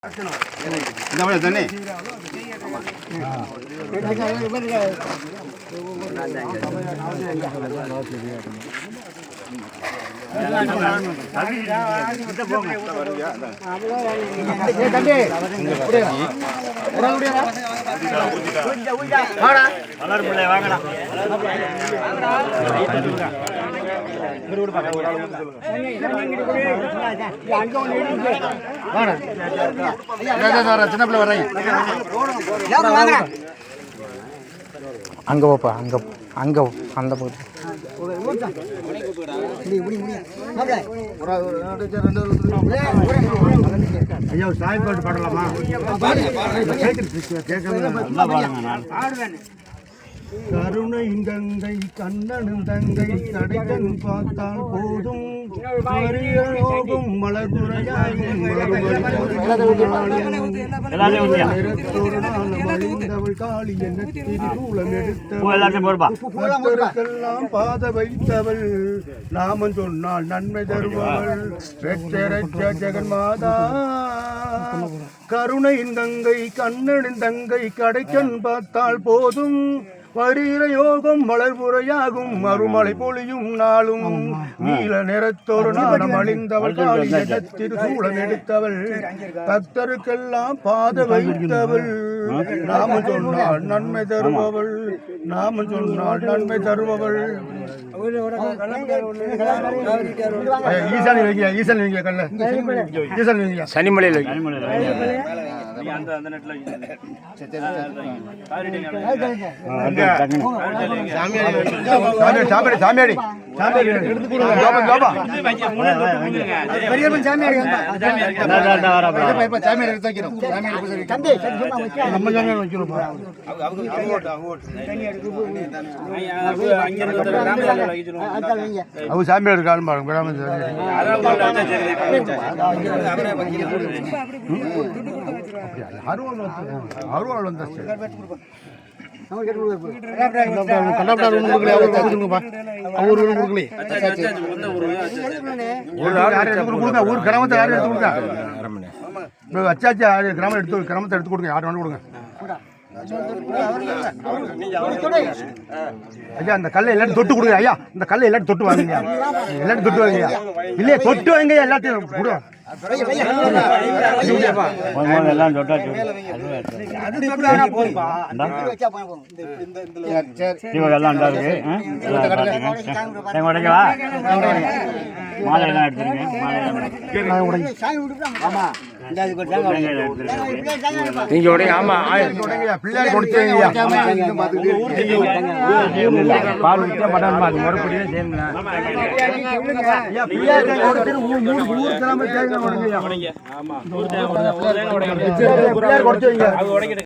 தண்ணி சின்ன பிள்ளை வர்றீங்க அங்கே போப்பா அங்கே அந்த பக்கம் ஐயா சாய்பாட்டு பாடலாமா? கருணை தங்கை கண்ணனும் தங்கை கடைக்கன் பார்த்தால் போதும் யோகம் மலர்புறையாகும் மலிந்தவள் காளி என்ன திருசூலம் எடுத்தவெல்லாம் பாத வைத்தவள் நாமன் சொன்னால் நன்மை தருபவள் பெற்றரச்ச ஜெகன்மாதா கருணையின் தங்கை கண்ணனின் தங்கை கடைக்கன் பார்த்தால் போதும் வரியில யோகம் மலர்புறையாகும் மறுமலை பொழியும் நாளும் நீல நிறத்தொரு நாடம் அழிந்தவள் காளி திருசூலம் எடுத்தவள் பக்தருக்கெல்லாம் பாத வைத்தவள் நாம சொன்னால் நன்மை தருபவள் நாம சொன்னால் நன்மை தருபவள் ஈசானி வைங்க ஈசானி வைங்க கல்ல ஈசானி வைங்க சனிமலையில் சாமியாடி அவங்க சாமியார் இருக்காலும் அருவாள் வந்தா ஊர் கிராமத்தை யாரும் எடுத்து கொடுங்க வச்சாச்சு கிராமம் எடுத்து கிராமத்தை எடுத்து கொடுங்க யாரும் வந்து கொடுங்க ஐயா அந்த கல்லை எல்லாரும் தொட்டு கொடுங்க ஐயா இந்த கல்லை எல்லாரும் தொட்டு வாங்க எல்லாரும் தொட்டு வாங்க இல்லையா தொட்டு வாங்க எல்லாத்தையும் கொடுங்க எல்லாம் உடைக்கவா மாலை எல்லாம் எடுத்துருங்க நீங்க உடைங்க ஆமா பிள்ளையாரி கொடுத்தீங்க பால் ஊற்றியா மட்டன் அது மறுபடியும் பிள்ளையார் கொடுத்து